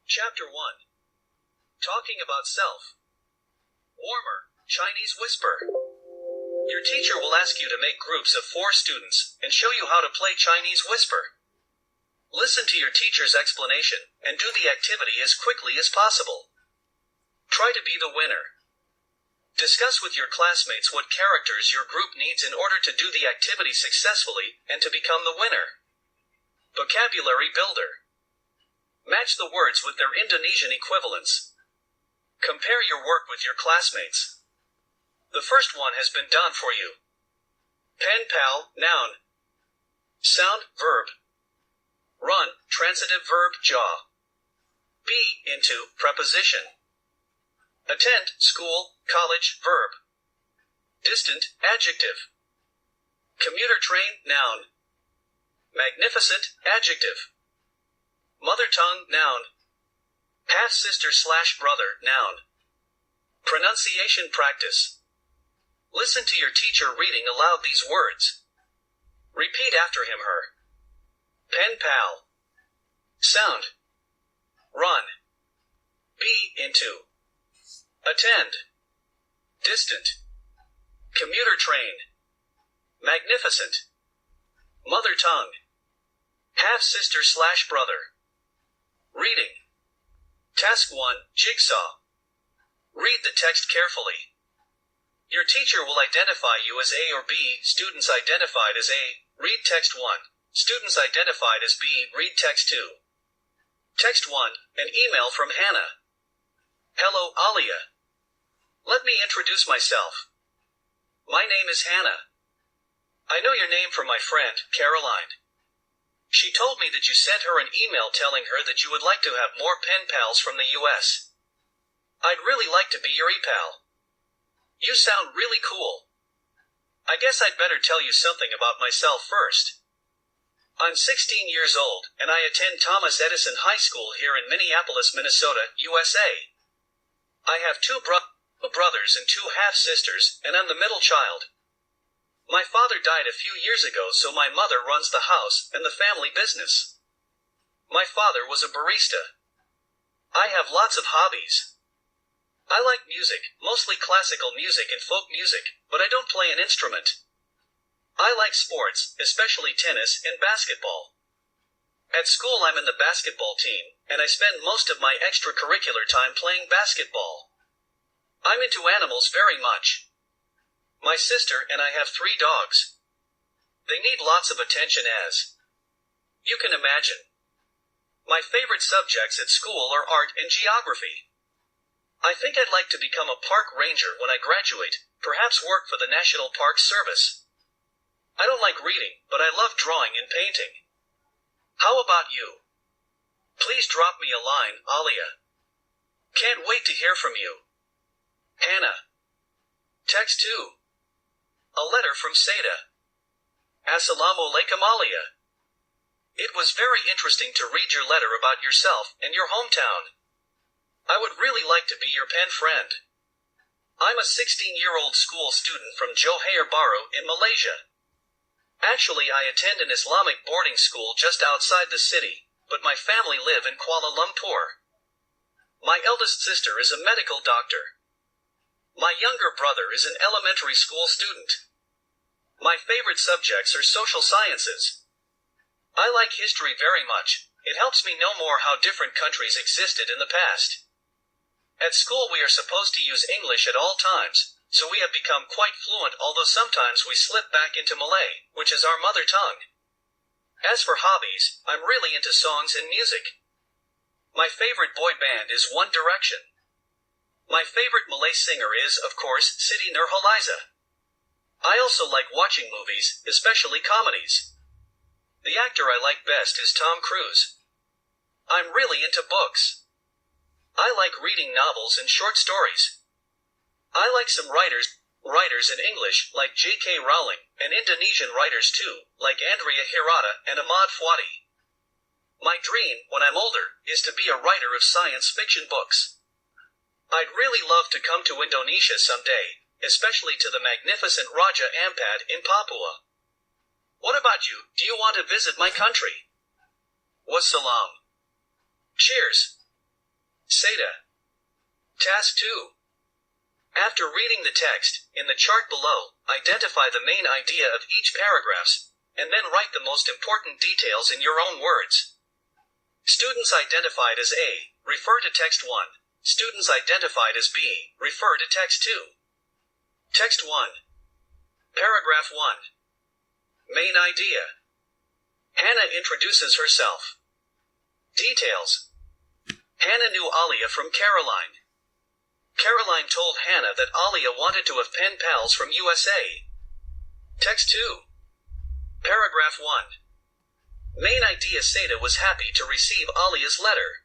Chapter 1. Talking about self. Warmer, Chinese whisper. Your teacher will ask you to make groups of 4 students and show you how to play Chinese whisper. Listen to your teacher's explanation and do the activity as quickly as possible. Try to be the winner. Discuss with your classmates what characters your group needs in order to do the activity successfully and to become the winner. Vocabulary builder. Match the words with their Indonesian equivalents. Compare your work with your classmates. The first one has been done for you. Pen pal, noun. Sound, verb. Run, transitive verb, jaw. Be, into, preposition. Attend, school, college, verb. Distant, adjective. Commuter train, noun. Magnificent, adjective. Mother tongue, noun. Half-sister/brother, noun. Pronunciation practice. Listen to your teacher reading aloud these words. Repeat after him/her. Pen pal. Sound. Run. Be, into. Attend. Distant. Commuter train. Magnificent. Mother tongue. Half-sister/brother. Reading. Task 1, Jigsaw. Read the text carefully. Your teacher will identify you as A or B, students identified as A. Read text 1. Students identified as B. Read text 2. Text 1, an email from Hannah. Hello, Alia. Let me introduce myself. My name is Hannah. I know your name from my friend, Caroline. She told me that you sent her an email telling her that you would like to have more pen pals from the US. I'd really like to be your e-pal. You sound really cool. I guess I'd better tell you something about myself first. I'm 16 years old, and I attend Thomas Edison High School here in Minneapolis, Minnesota, USA. I have 2 brothers and 2 half-sisters, and I'm the middle child. My father died a few years ago, so my mother runs the house and the family business. My father was a barista. I have lots of hobbies. I like music, mostly classical music and folk music, but I don't play an instrument. I like sports, especially tennis and basketball. At school I'm in the basketball team, and I spend most of my extracurricular time playing basketball. I'm into animals very much. My sister and I have 3 dogs. They need lots of attention as you can imagine. My favorite subjects at school are art and geography. I think I'd like to become a park ranger when I graduate, perhaps work for the National Park Service. I don't like reading, but I love drawing and painting. How about you? Please drop me a line, Alia. Can't wait to hear from you. Hannah. Text 2. A letter from Seda. Assalamu alaikum, Alia. It was very interesting to read your letter about yourself and your hometown. I would really like to be your pen friend. I'm a 16-year-old school student from Johor Bahru in Malaysia. Actually, I attend an Islamic boarding school just outside the city, but my family live in Kuala Lumpur. My eldest sister is a medical doctor. My younger brother is an elementary school student. My favorite subjects are social sciences. I like history very much. It helps me know more how different countries existed in the past. At school we are supposed to use English at all times, so we have become quite fluent, although sometimes we slip back into Malay, which is our mother tongue. As for hobbies, I'm really into songs and music. My favorite boy band is One Direction. My favorite Malay singer is, of course, Siti Nurhaliza. I also like watching movies, especially comedies. The actor I like best is Tom Cruise. I'm really into books. I like reading novels and short stories. I like some writers in English, like J.K. Rowling, and Indonesian writers too, like Andrea Hirata and Ahmad Fuadi. My dream, when I'm older, is to be a writer of science fiction books. I'd really love to come to Indonesia someday, especially to the magnificent Raja Ampat in Papua. What about you? Do you want to visit my country? Wassalam. Cheers. Seda. Task 2. After reading the text, in the chart below, identify the main idea of each paragraph, and then write the most important details in your own words. Students identified as A, refer to text 1. Students identified as B, refer to text 2. Text 1. Paragraph 1. Main idea. Hannah introduces herself. Details. Hannah knew Alia from Caroline. Caroline told Hannah that Alia wanted to have pen pals from USA. Text 2. Paragraph 1. Main idea. Seda was happy to receive Alia's letter.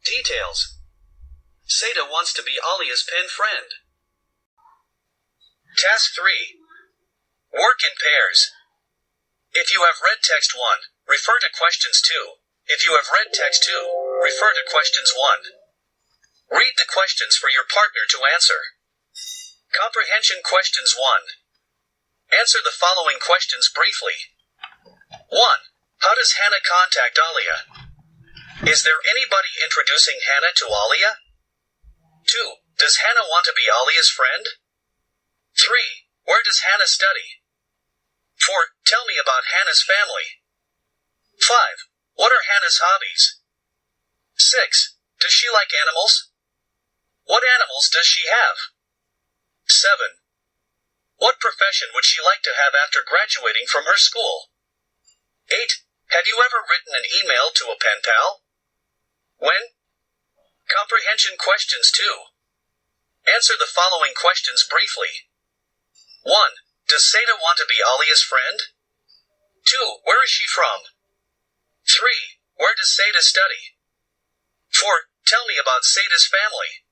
Details. Seda wants to be Alia's pen friend. Task 3. Work in pairs. If you have read text 1, refer to questions 2. If you have read text 2, refer to questions 1. Read the questions for your partner to answer. Comprehension questions 1. Answer the following questions briefly. 1. How does Hannah contact Alia? Is there anybody introducing Hannah to Alia? 2. Does Hannah want to be Alia's friend? 3. Where does Hannah study? 4. Tell me about Hannah's family. 5. What are Hannah's hobbies? 6. Does she like animals? What animals does she have? 7. What profession would she like to have after graduating from her school? 8. Have you ever written an email to a pen pal? When? Comprehension questions 2. Answer the following questions briefly. 1. Does Seda want to be Alia's friend? 2. Where is she from? 3. Where does Seda study? 4. Tell me about Seda's family.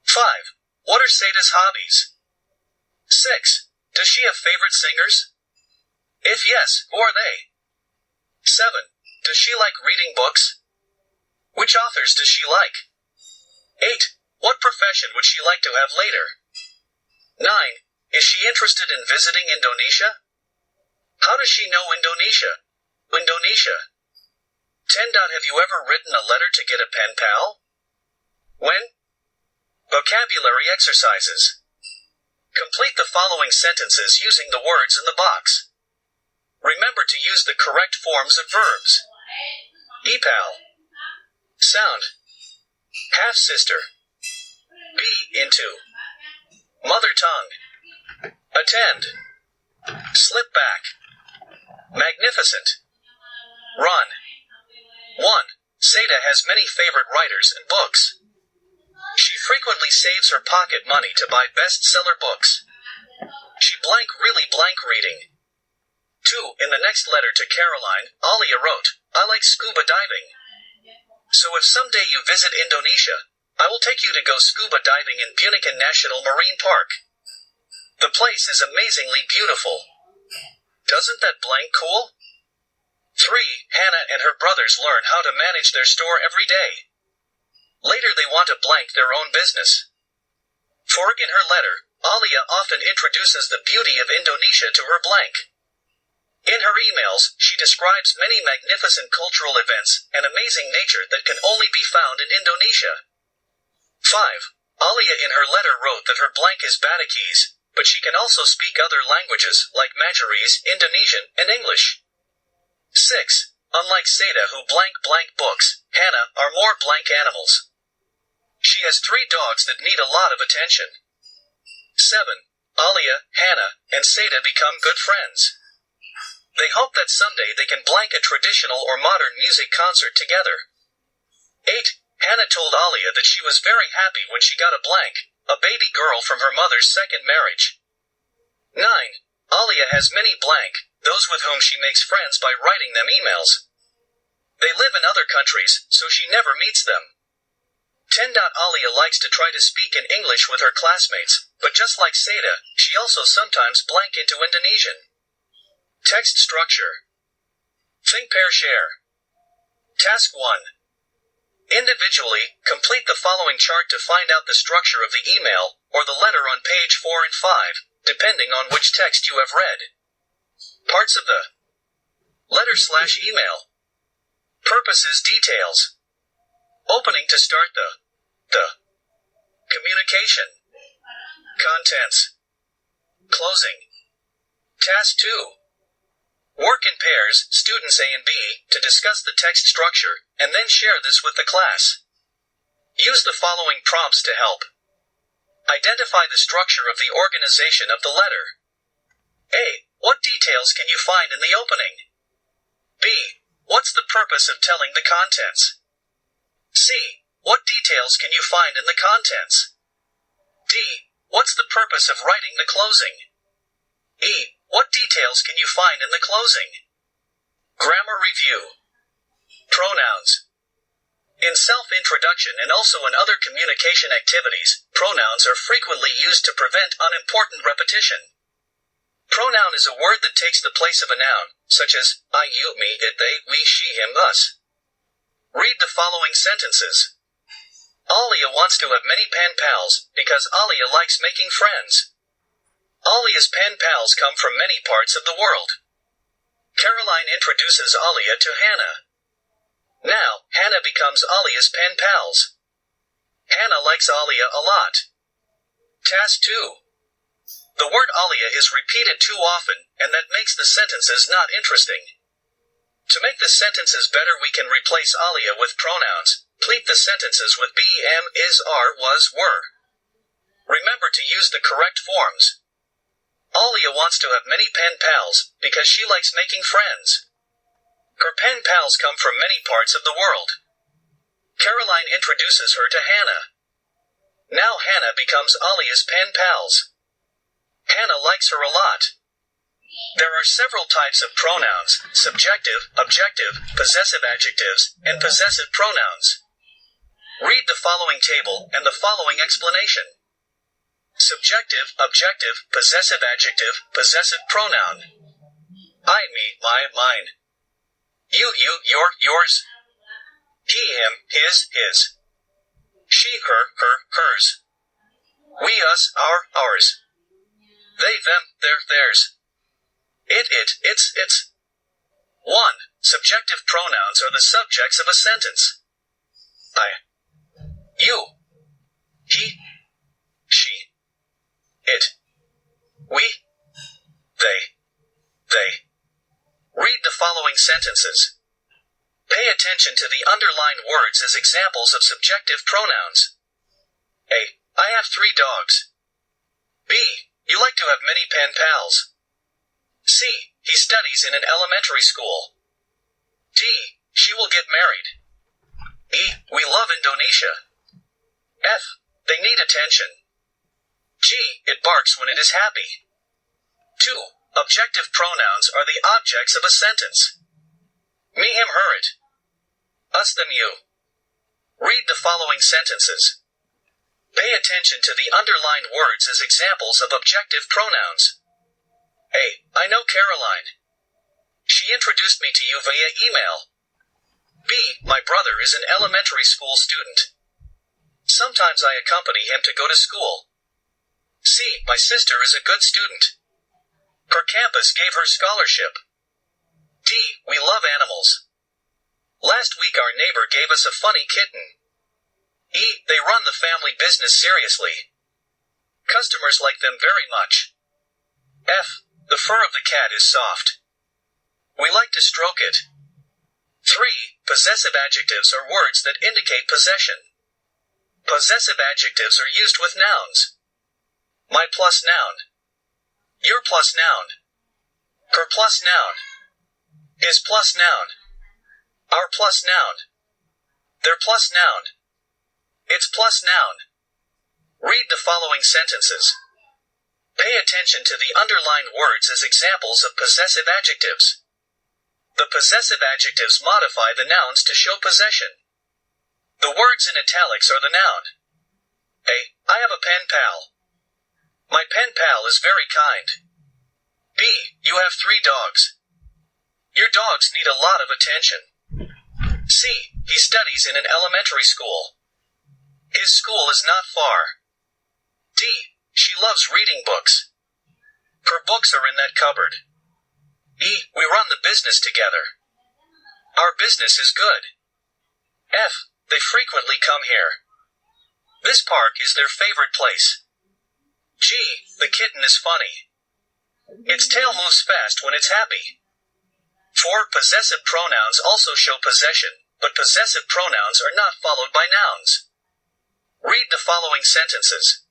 5. What are Seda's hobbies? 6. Does she have favorite singers? If yes, who are they? 7. Does she like reading books? Which authors does she like? 8. What profession would she like to have later? 9. Is she interested in visiting Indonesia? How does she know Indonesia? 10. Have you ever written a letter to get a pen pal? When? Vocabulary exercises. Complete the following sentences using the words in the box. Remember to use the correct forms of verbs. Epal. Sound. Half-sister. Be into. Mother tongue. Attend. Slip back. Magnificent. Run. 1. Seda has many favorite writers and books. She frequently saves her pocket money to buy bestseller books. She really reading. 2. In the next letter to Caroline, Alia wrote, I like scuba diving. So if someday you visit Indonesia, I will take you to go scuba diving in Bunikan National Marine Park. The place is amazingly beautiful. Doesn't that blank cool? 3. Hannah and her brothers learn how to manage their store every day. Later they want to blank their own business. 4. In her letter, Alia often introduces the beauty of Indonesia to her blank. In her emails, she describes many magnificent cultural events and amazing nature that can only be found in Indonesia. 5. Alia in her letter wrote that her blank is Batakese, but she can also speak other languages like Majarese, Indonesian, and English. 6. Unlike Seda who blank books, Hannah are more blank animals. She has 3 dogs that need a lot of attention. 7. Alia, Hannah, and Seda become good friends. They hope that someday they can blank a traditional or modern music concert together. 8. Hannah told Alia that she was very happy when she got a blank, a baby girl from her mother's second marriage. 9. Alia has many blank, those with whom she makes friends by writing them emails. They live in other countries, so she never meets them. 10. Alia likes to try to speak in English with her classmates, but just like Seda, she also sometimes blank into Indonesian. Text structure. Think, pair, share. Task 1. Individually, complete the following chart to find out the structure of the email, or the letter on page 4 and 5, depending on which text you have read. Parts of the letter/email. Purposes, details. Opening to start the communication. Contents. Closing. Task 2. Work in pairs, students A and B, to discuss the text structure, and then share this with the class. Use the following prompts to help. Identify the structure of the organization of the letter. A. What details can you find in the opening? B. What's the purpose of telling the contents? C. What details can you find in the contents? D. What's the purpose of writing the closing? E. What details can you find in the closing? Grammar review. Pronouns. In self-introduction and also in other communication activities, pronouns are frequently used to prevent unimportant repetition. Pronoun is a word that takes the place of a noun, such as I, you, me, it, they, we, she, him, us. Read the following sentences. Alia wants to have many pen pals, because Alia likes making friends. Alia's pen pals come from many parts of the world. Caroline introduces Alia to Hannah. Now, Hannah becomes Alia's pen pals. Hannah likes Alia a lot. Task 2. The word Alia is repeated too often, and that makes the sentences not interesting. To make the sentences better, we can replace Alia with pronouns. Complete the sentences with be, am, is, are, was, were. Remember to use the correct forms. Alia wants to have many pen pals, because she likes making friends. Her pen pals come from many parts of the world. Caroline introduces her to Hannah. Now Hannah becomes Alia's pen pals. Hannah likes her a lot. There are several types of pronouns: subjective, objective, possessive adjectives, and possessive pronouns. Read the following table and the following explanation. Subjective, objective, possessive adjective, possessive pronoun. I, me, my, mine. You, your, yours. He, him, his, his. She, her, hers. We, us, our, ours. They, them, theirs. It, its. 1. Subjective pronouns are the subjects of a sentence. I. You. He. She. It. We. They. Read the following sentences. Pay attention to the underlined words as examples of subjective pronouns. A. I have 3 dogs. B. You like to have many pen pals. C. He studies in an elementary school. D. She will get married. E. We love Indonesia. F. They need attention. G. It barks when it is happy. 2. Objective pronouns are the objects of a sentence. Me, him, her, it. Us, them, you. Read the following sentences. Pay attention to the underlined words as examples of objective pronouns. A. I know Caroline. She introduced me to you via email. B. My brother is an elementary school student. Sometimes I accompany him to go to school. C. My sister is a good student. Her campus gave her scholarship. D. We love animals. Last week our neighbor gave us a funny kitten. E. They run the family business seriously. Customers like them very much. F. The fur of the cat is soft. We like to stroke it. 3. Possessive adjectives are words that indicate possession. Possessive adjectives are used with nouns. My plus noun. Your plus noun. Her plus noun. His plus noun. Our plus noun. Their plus noun. Its plus noun. Read the following sentences. Pay attention to the underlined words as examples of possessive adjectives. The possessive adjectives modify the nouns to show possession. The words in italics are the noun. A. I have a pen pal. My pen pal is very kind. B. You have 3 dogs. Your dogs need a lot of attention. C. He studies in an elementary school. His school is not far. D. She loves reading books. Her books are in that cupboard. E. We run the business together. Our business is good. F. they frequently come here. This park is their favorite place. G, the kitten is funny. Its tail moves fast when it's happy. 4. Possessive pronouns also show possession, but possessive pronouns are not followed by nouns. Read the following sentences.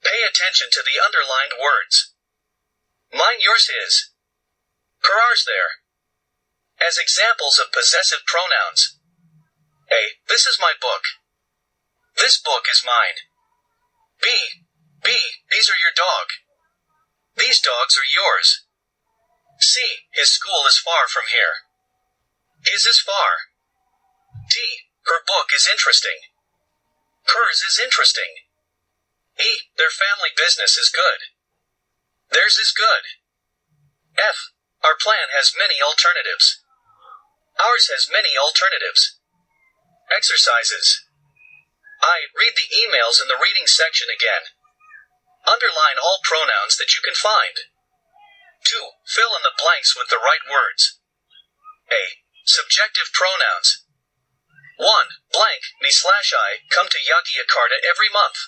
Pay attention to the underlined words. Mine, yours, his. Ours, there. As examples of possessive pronouns. A. This is my book. This book is mine. B. These are your dog. These dogs are yours. C. His school is far from here. His is far. D. Her book is interesting. Hers is interesting. E. Their family business is good. Theirs is good. F. Our plan has many alternatives. Ours has many alternatives. Exercises. I. Read the emails in the reading section again. Underline all pronouns that you can find. 2. Fill in the blanks with the right words. A. Subjective pronouns. 1. Blank, me/I, come to Yogyakarta every month.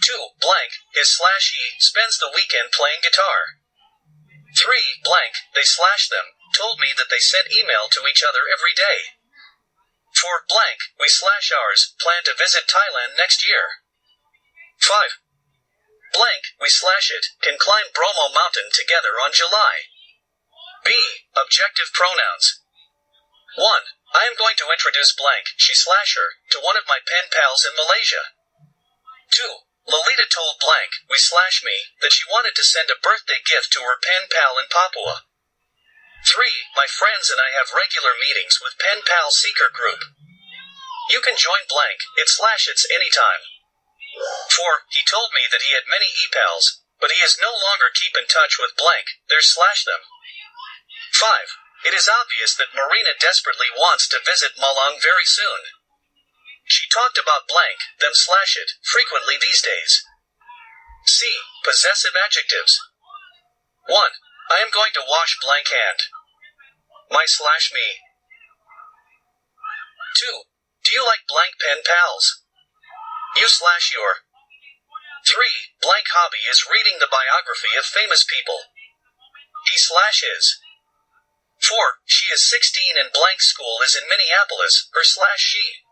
2. Blank, his/he, spends the weekend playing guitar. 3. Blank, they/them, told me that they sent email to each other every day. 4. Blank, we/ours, plan to visit Thailand next year. 5. Blank, we/it, can climb Bromo Mountain together on July. B. Objective pronouns. 1. I am going to introduce blank, she/her, to one of my pen pals in Malaysia. 2. Lolita told blank, we/me, that she wanted to send a birthday gift to her pen pal in Papua. 3. My friends and I have regular meetings with pen pal seeker group. You can join blank, it/its anytime. 4. He told me that he had many e-pals, but he is no longer keep in touch with blank, theirs/them. 5. It is obvious that Marina desperately wants to visit Malang very soon. She talked about blank, them/it, frequently these days. C. Possessive adjectives. 1. I am going to wash blank hand. My/me. 2. Do you like blank pen pals? You/your. 3. Blank hobby is reading the biography of famous people. He/his. 4. She is 16 and blank school is in Minneapolis, her/she.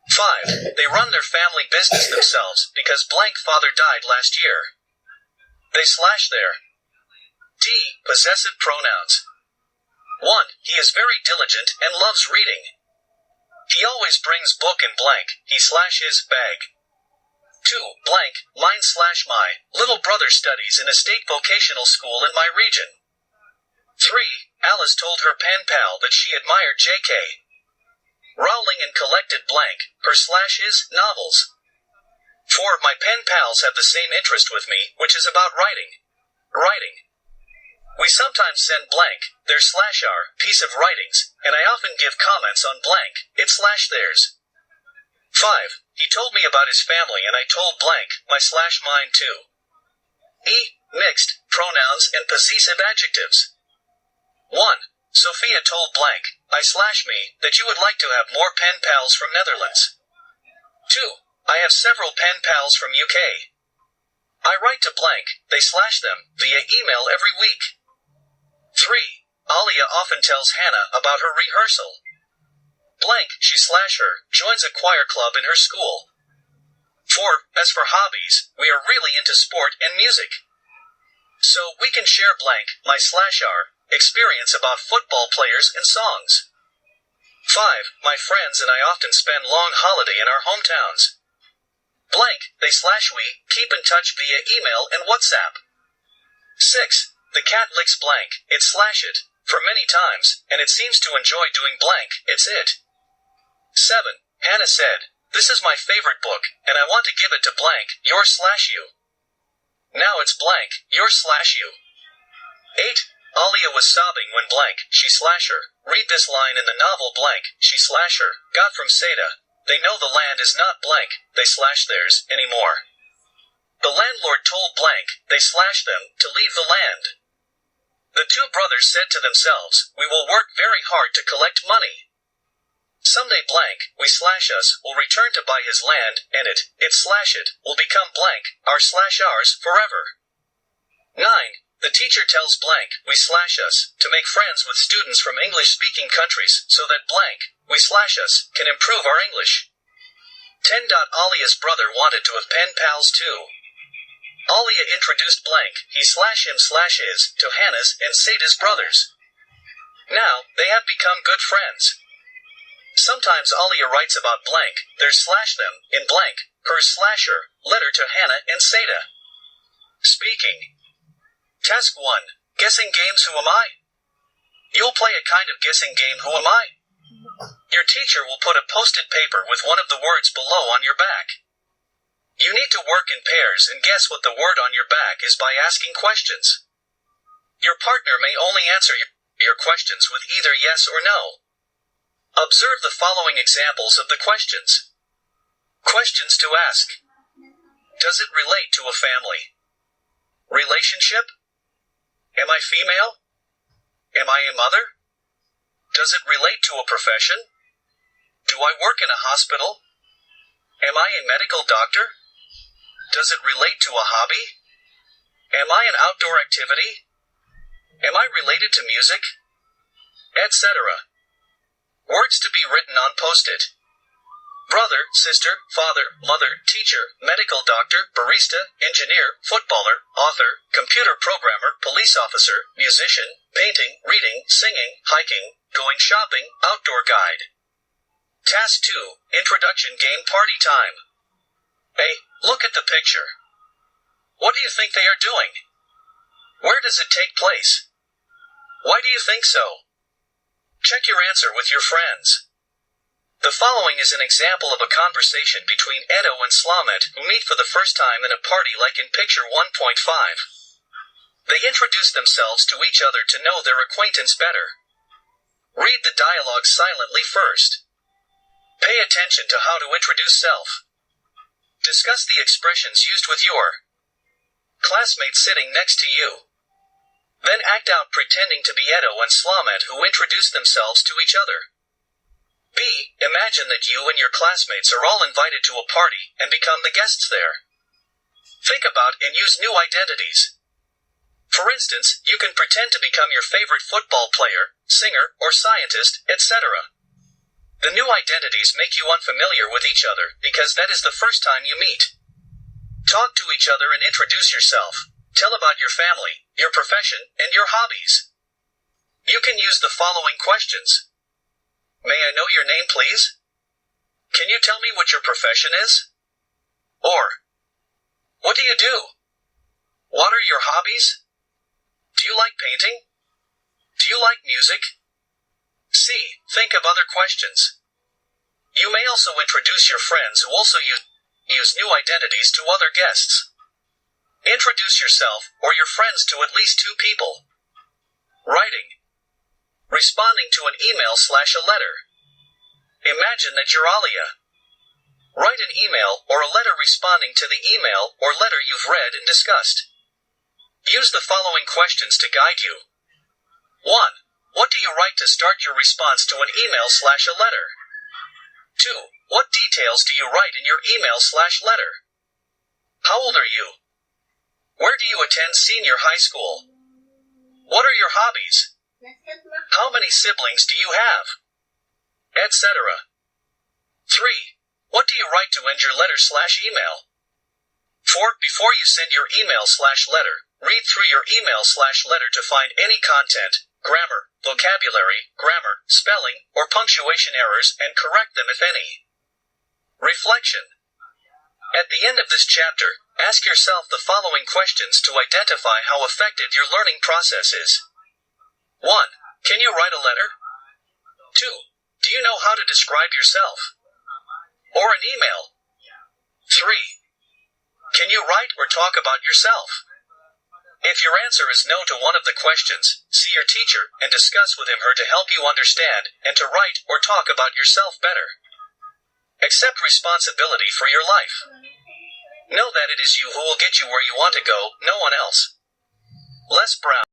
5. They run their family business themselves because blank father died last year. They/their. D. Possessive pronouns. 1. He is very diligent and loves reading. He always brings book in blank, he/his bag. 2. Blank, mine/my, little brother studies in a state vocational school in my region. 3. Alice told her pen pal that she admired J.K. Rowling and collected blank, her/his, novels. 4. My pen pals have the same interest with me, which is about writing. We sometimes send blank, their/our, piece of writings, and I often give comments on blank, it/theirs. 5. He told me about his family and I told blank, my/mine too. E. Mixed, pronouns and possessive adjectives. 1. Sophia told blank, I/me, that you would like to have more pen pals from Netherlands. 2. I have several pen pals from UK. I write to blank, they/them, via email every week. 3. Alia often tells Hannah about her rehearsal. Blank, she/her, joins a choir club in her school. 4. As for hobbies, we are really into sport and music. So we can share blank, my/our, experience about football players and songs. 5. My friends and I often spend long holiday in our hometowns. Blank, they/we, keep in touch via email and WhatsApp. 6. The cat licks blank, it/it, for many times, and it seems to enjoy doing blank, it's it. 7. Hannah said, this is my favorite book, and I want to give it to blank, yours/you. Now it's blank, yours/you. 8. Alia was sobbing when blank, she/her, read this line in the novel blank, she/her, got from Seda, they know the land is not blank, they/theirs, anymore. The landlord told blank, they/them, to leave the land. The two brothers said to themselves, we will work very hard to collect money. Someday blank, we slash us, will return to buy his land, and it slash it, will become blank, our slash ours, forever. 9. The teacher tells blank, we slash us, to make friends with students from English-speaking countries, so that blank, we slash us, can improve our English. 10. Alia's brother wanted to have pen pals too. Alia introduced blank, he slash him slash his, to Hannah's and Sada's brothers. Now, they have become good friends. Sometimes Alia writes about blank, there's slash them, in blank, her slasher, letter to Hannah and Sada. Speaking. Task 1. Guessing games who am I? You'll play a kind of guessing game who am I? Your teacher will put a post-it paper with one of the words below on your back. You need to work in pairs and guess what the word on your back is by asking questions. Your partner may only answer your questions with either yes or no. Observe the following examples of the questions. Questions to ask. Does it relate to a family? Relationship? Am I female? Am I a mother? Does it relate to a profession? Do I work in a hospital? Am I a medical doctor? Does it relate to a hobby? Am I an outdoor activity? Am I related to music? Etc. Words to be written on post-it. Brother, sister, father, mother, teacher, medical doctor, barista, engineer, footballer, author, computer programmer, police officer, musician, painting, reading, singing, hiking, going shopping, outdoor guide. Task 2. Introduction game party time. A. Look at the picture. What do you think they are doing? Where does it take place? Why do you think so? Check your answer with your friends. The following is an example of a conversation between Edo and Slamet who meet for the first time in a party like in picture 1.5. They introduce themselves to each other to know their acquaintance better. Read the dialogue silently first. Pay attention to how to introduce self. Discuss the expressions used with your classmate sitting next to you. Then act out pretending to be Edo and Slamet who introduce themselves to each other. B. Imagine that you and your classmates are all invited to a party and become the guests there. Think about and use new identities. For instance, you can pretend to become your favorite football player, singer, or scientist, etc. The new identities make you unfamiliar with each other because that is the first time you meet. Talk to each other and introduce yourself. Tell about your family, your profession, and your hobbies. You can use the following questions. May I know your name, please? Can you tell me what your profession is? Or, what do you do? What are your hobbies? Do you like painting? Do you like music? C. Think of other questions. You may also introduce your friends who also use new identities to other guests. Introduce yourself or your friends to at least 2 people. Writing. Responding to an email/a letter. Imagine that you're Alia. Write an email or a letter responding to the email or letter you've read and discussed. Use the following questions to guide you. 1. What do you write to start your response to an email/a letter? 2. What details do you write in your email/letter? How old are you? Where do you attend senior high school? What are your hobbies? How many siblings do you have? Etc. 3. What do you write to end your letter/email? 4. Before you send your email/letter, read through your email/letter to find any content, grammar, vocabulary, grammar, spelling, or punctuation errors and correct them if any. Reflection. At the end of this chapter, ask yourself the following questions to identify how effective your learning process is. 1. Can you write a letter? 2. Do you know how to describe yourself? Or an email? 3. Can you write or talk about yourself? If your answer is no to one of the questions, see your teacher and discuss with him or her to help you understand and to write or talk about yourself better. Accept responsibility for your life. Know that it is you who will get you where you want to go, no one else. Les Brown.